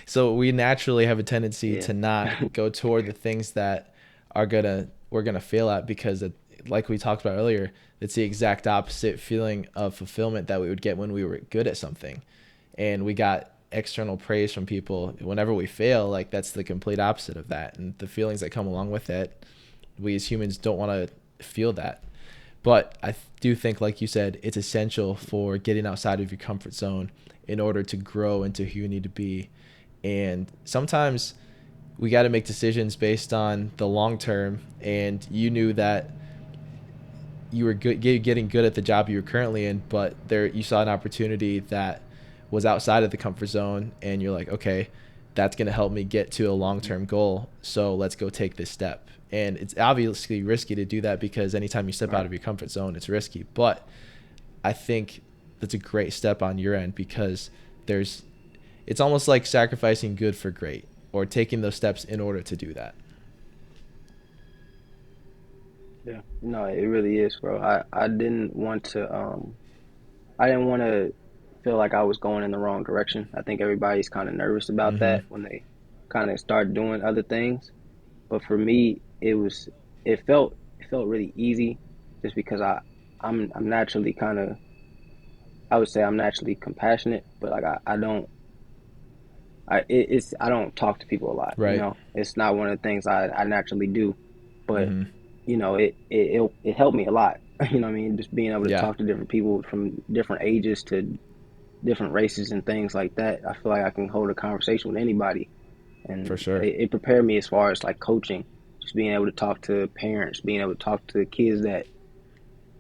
so we naturally have a tendency Yeah, to not go toward the things that we're gonna fail at because like we talked about earlier, it's the exact opposite feeling of fulfillment that we would get when we were good at something. And we got external praise from people whenever we fail, like that's the complete opposite of that. And the feelings that come along with it, we as humans don't want to feel that. But I do think, like you said, it's essential for getting outside of your comfort zone in order to grow into who you need to be. And sometimes we got to make decisions based on the long term. And you knew that you were getting good at the job you were currently in, but there you saw an opportunity that was outside of the comfort zone, and you're like, okay, that's going to help me get to a long-term goal. So let's go take this step. And it's obviously risky to do that because anytime you step out right. of your comfort zone, it's risky. But I think that's a great step on your end because there's, it's almost like sacrificing good for great or taking those steps in order to do that. Yeah. No, it really is, bro. I didn't want to feel like I was going in the wrong direction. I think everybody's kind of nervous about Mm-hmm. that when they kind of start doing other things. But for me, it felt really easy just because I'm naturally kind of I would say I'm naturally compassionate, but like I don't it's I don't talk to people a lot, you Right. know. It's not one of the things I naturally do, but Mm-hmm. you know, it helped me a lot. You know what I mean? Just being able to Yeah, talk to different people from different ages to different races and things like that. I feel like I can hold a conversation with anybody, for and sure. it prepared me as far as like coaching, just being able to talk to parents, being able to talk to kids that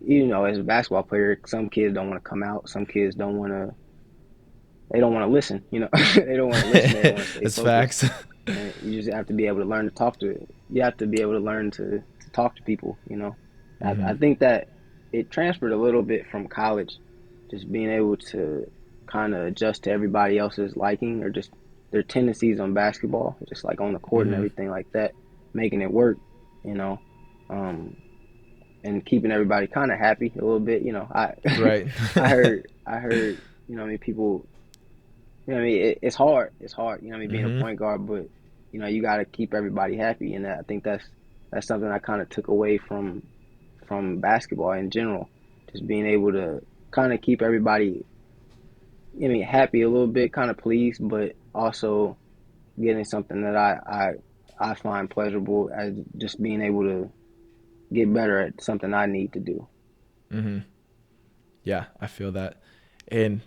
you know, as a basketball player, some kids don't want to come out, some kids they don't want to listen, you know. They don't want to listen, they want to stay That's focused. facts. And you just have to be able to learn to talk to you have to be able to learn to talk to people, you know. Mm-hmm. I think that it transferred a little bit from college, just being able to kind of adjust to everybody else's liking or just their tendencies on basketball, just like on the court and Mm-hmm. everything like that, making it work, you know. Um, and keeping everybody kind of happy a little bit. You know, Right. I heard, you know, what I mean, people, you know, what I mean, it's hard, it's hard. You know, what I mean, being a Mm-hmm. point guard, but you know, you got to keep everybody happy, and I think that's something I kind of took away from basketball in general, just being able to kind of keep everybody, I mean, happy a little bit, kind of pleased, but also getting something that I find pleasurable as just being able to get better at something I need to do. Mm-hmm. Yeah, I feel that. And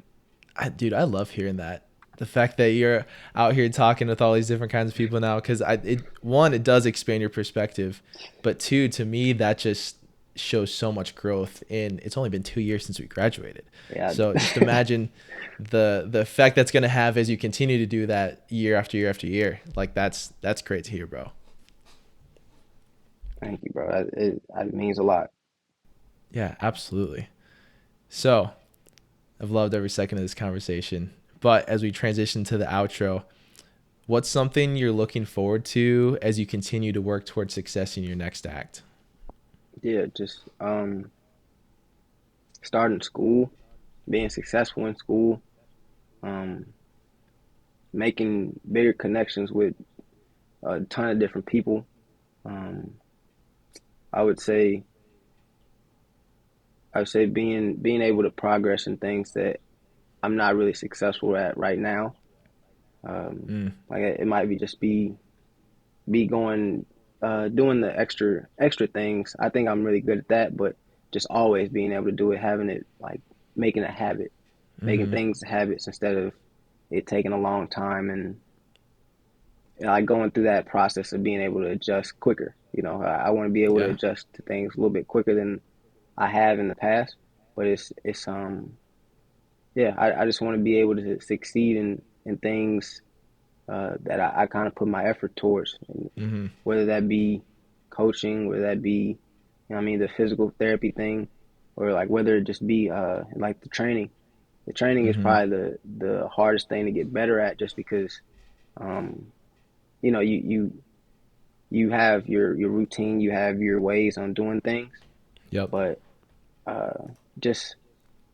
dude, I love hearing that. The fact that you're out here talking with all these different kinds of people now, because one, it does expand your perspective, but two, to me, that just shows so much growth. And it's only been 2 years since we graduated, Yeah. so just imagine the effect that's gonna have as you continue to do that year after year after year. Like that's great to hear, bro. Thank you, bro. It means a lot. Yeah, absolutely. So I've loved every second of this conversation. But as we transition to the outro, what's something you're looking forward to as you continue to work towards success in your next act? Yeah, just starting school, being successful in school, um, making bigger connections with a ton of different people. Um, I would say I would say being able to progress in things that I'm not really successful at right now. Mm, Like it might be just be going doing the extra things. I think I'm really good at that, but just always being able to do it, having it like making a habit, making mm-hmm. things habits instead of it taking a long time and like going through that process of being able to adjust quicker. I want to be able to Yeah. adjust to things a little bit quicker than I have in the past. But it's yeah, I just want to be able to succeed in things that I kind of put my effort towards, and Mm-hmm. whether that be coaching, whether that be, I mean, the physical therapy thing, or like whether it just be like the training. The training is Mm-hmm. probably the hardest thing to get better at, just because um, you have your routine, you have your ways on doing things, Yep. but uh, just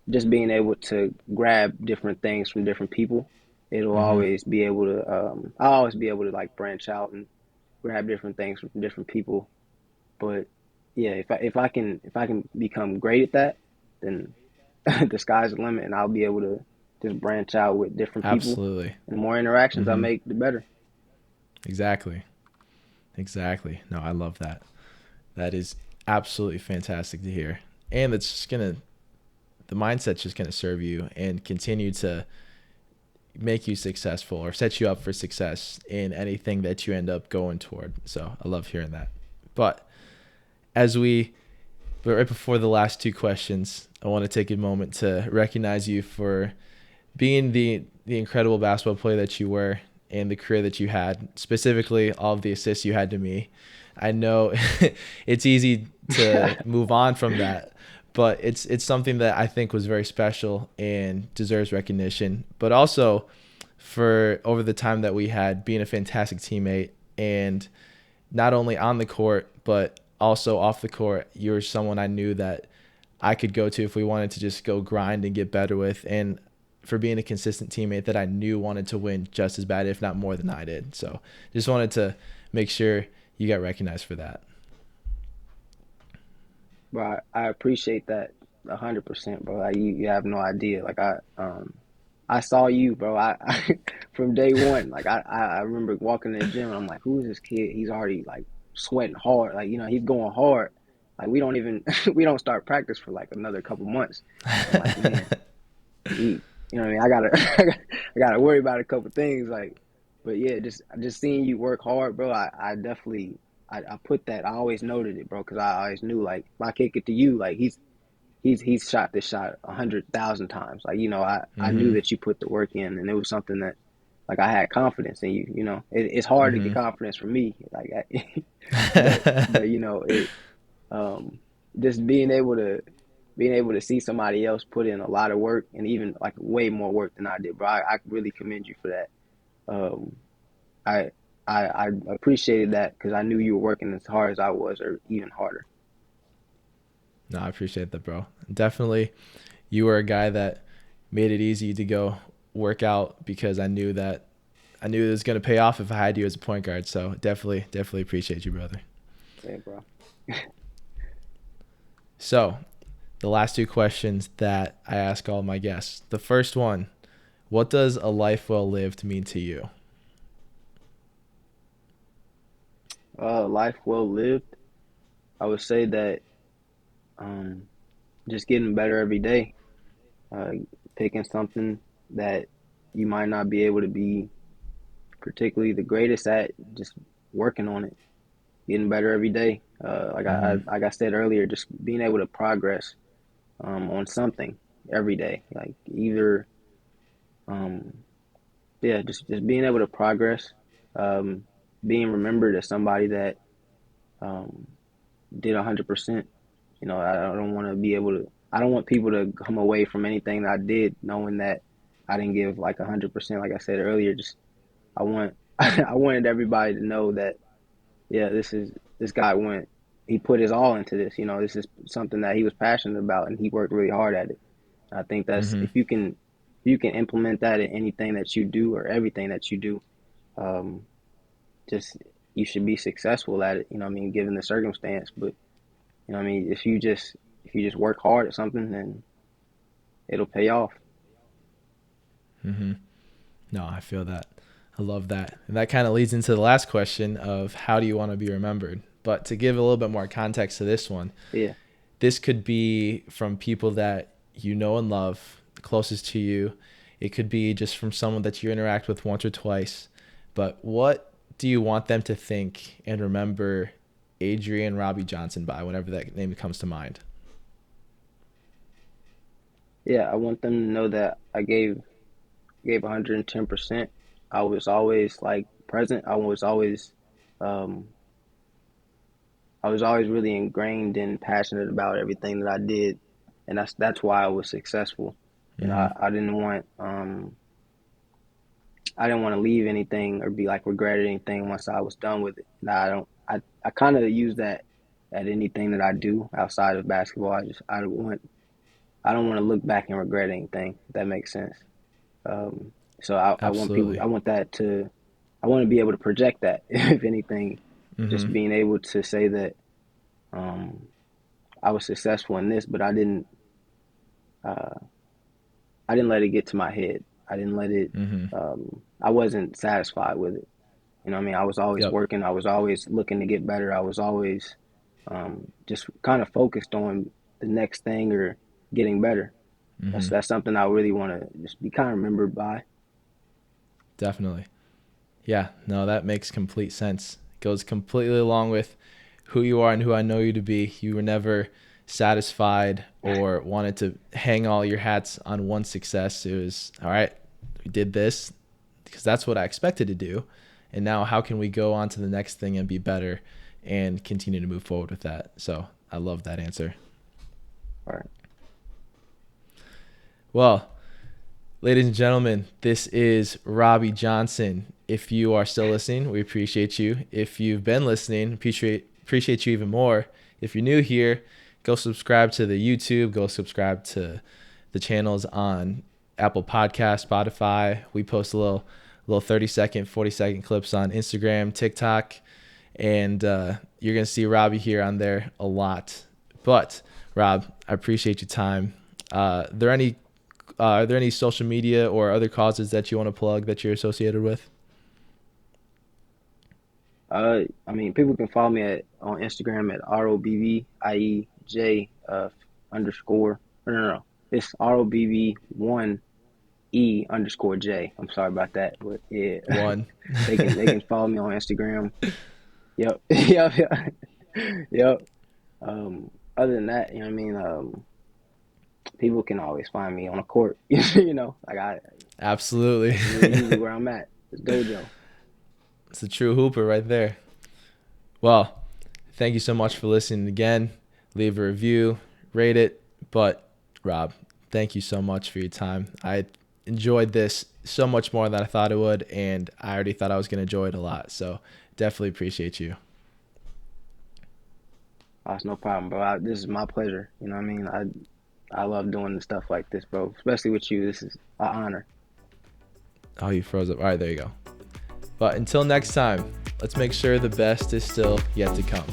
just being able to grab different things from different people, it'll Mm-hmm. always be able to I'll always be able to like branch out and grab different things from different people. But yeah, if I can become great at that, then the sky's the limit, and I'll be able to just branch out with different people. Absolutely. And the more interactions I Mm-hmm. make, the better. Exactly. Exactly. No, I love that. That is absolutely fantastic to hear. And it's just gonna the mindset's just gonna serve you and continue to make you successful or set you up for success in anything that you end up going toward. So I love hearing that. But as we but right before the last two questions, I want to take a moment to recognize you for being the incredible basketball player that you were and the career that you had, specifically all of the assists you had to me. I know it's easy to move on from that, but it's something that I think was very special and deserves recognition. But also for over the time that we had, being a fantastic teammate and not only on the court but also off the court, you were someone I knew that I could go to if we wanted to just go grind and get better with, and for being a consistent teammate that I knew wanted to win just as bad, if not more than I did. So just wanted to make sure you got recognized for that. But I appreciate that 100%, bro. Like you have no idea. Like I saw you, bro. I from day one. Like I remember walking in the gym and I'm like, who is this kid? He's already like sweating hard. Like he's going hard. Like we don't even we don't start practice for like another couple months. I'm like, man, he, what I mean? I gotta I gotta worry about a couple things. Like, but yeah, just seeing you work hard, bro. I definitely I put that. I always noted it, bro, because I always knew like if I kick it to you, like he's shot this shot 100,000 times. Like I knew Mm-hmm. that you put the work in, and it was something that like I had confidence in you. It's hard to get Mm-hmm. confidence from me, like, but it um just being able to see somebody else put in a lot of work and even like way more work than I did, bro. I really commend you for that. Um, I I appreciated that because I knew you were working as hard as I was, or even harder. No, I appreciate that, bro. Definitely, you were a guy that made it easy to go work out because I knew it was gonna pay off if I had you as a point guard. So definitely appreciate you, brother. Yeah, bro. So the last two questions that I ask all my guests. The first one, what does a life well lived mean to you? Life well lived. I would say that um, just getting better every day. Uh, Picking something that you might not be able to be particularly the greatest at, just working on it, getting better every day. Mm-hmm. Like I said earlier, just being able to progress on something every day. Like either um, yeah, just being able to progress, um, being remembered as somebody that um, did 100%. I don't want to be able to. I don't want people to come away from anything that I did knowing that I didn't give like 100%. Like I said earlier, just I want I wanted everybody to know that yeah, this guy went. he put his all into this. You know, this is something that he was passionate about, and he worked really hard at it. I think that's Mm-hmm. if you can implement that in anything that you do or everything that you do, um, just you should be successful at it. You know what I mean, given the circumstance. But you know what I mean, if you just work hard at something, then it'll pay off. Mm-hmm. No, I feel that. I love that. And that kind of leads into the last question of how do you want to be remembered? But to give a little bit more context to this one, Yeah, this could be from people that you know and love, closest to you. It could be just from someone that you interact with once or twice. But what do you want them to think and remember Adrian Robbie Johnson by whenever that name comes to mind? yeah. I want them to know that I gave 110%. I was always like present. Um, I was always really ingrained and passionate about everything that I did, and that's why I was successful. You know, Mm-hmm. I didn't want to leave anything or be like regretted anything once I was done with it. And I don't I kind of use that at anything that I do outside of basketball. I don't want to look back and regret anything. If that makes sense. So I want people. Absolutely. I want to be able to project that. If anything, just Mm-hmm. being able to say that um, I was successful in this, but uh, I didn't let it get to my head. I didn't let it. Mm-hmm. I wasn't satisfied with it. You know what I mean? I was always Yep. working. I was always looking to get better. I was always just kind of focused on the next thing or getting better. Mm-hmm. That's something I really want to just be kind of remembered by. Definitely. Yeah. No, that makes complete sense. It goes completely along with who you are and who I know you to be. You were never satisfied or wanted to hang all your hats on one success. It was, all right, we did this because that's what I expected to do. And now how can we go on to the next thing and be better and continue to move forward with that? So I love that answer. All right. Well, ladies and gentlemen, this is Robbie Johnson. If you are still listening, we appreciate you. If you've been listening, appreciate you even more. If you're new here, go subscribe to the YouTube. Go subscribe to the channels on Apple Podcast, Spotify. We post a little 30-second, 40-second clips on Instagram, TikTok, and you're gonna see Robbie here on there a lot. But Rob, I appreciate your time. Are there any social media or other causes that you want to plug that you're associated with? I mean, people can follow me on Instagram at ROBBIEJ underscore. No. It's ROBB1E_J. I'm sorry about that, but yeah, One. they can follow me on Instagram. Yep, yep, yep. Other than that, you know what I mean. People can always find me on a court. You know, like Absolutely. that's really usually where I'm at. It's dojo. It's a true hooper right there. Well, thank you so much for listening again. Leave a review, rate it. But Rob, thank you so much for your time. I enjoyed this so much more than I thought it would, and I already thought I was going to enjoy it a lot. So definitely appreciate you. Oh, it's no problem, bro. This is my pleasure. You know what I mean? I love doing the stuff like this, bro. Especially with you. This is an honor. Oh, you froze up. All right, there you go. But until next time, let's make sure the best is still yet to come.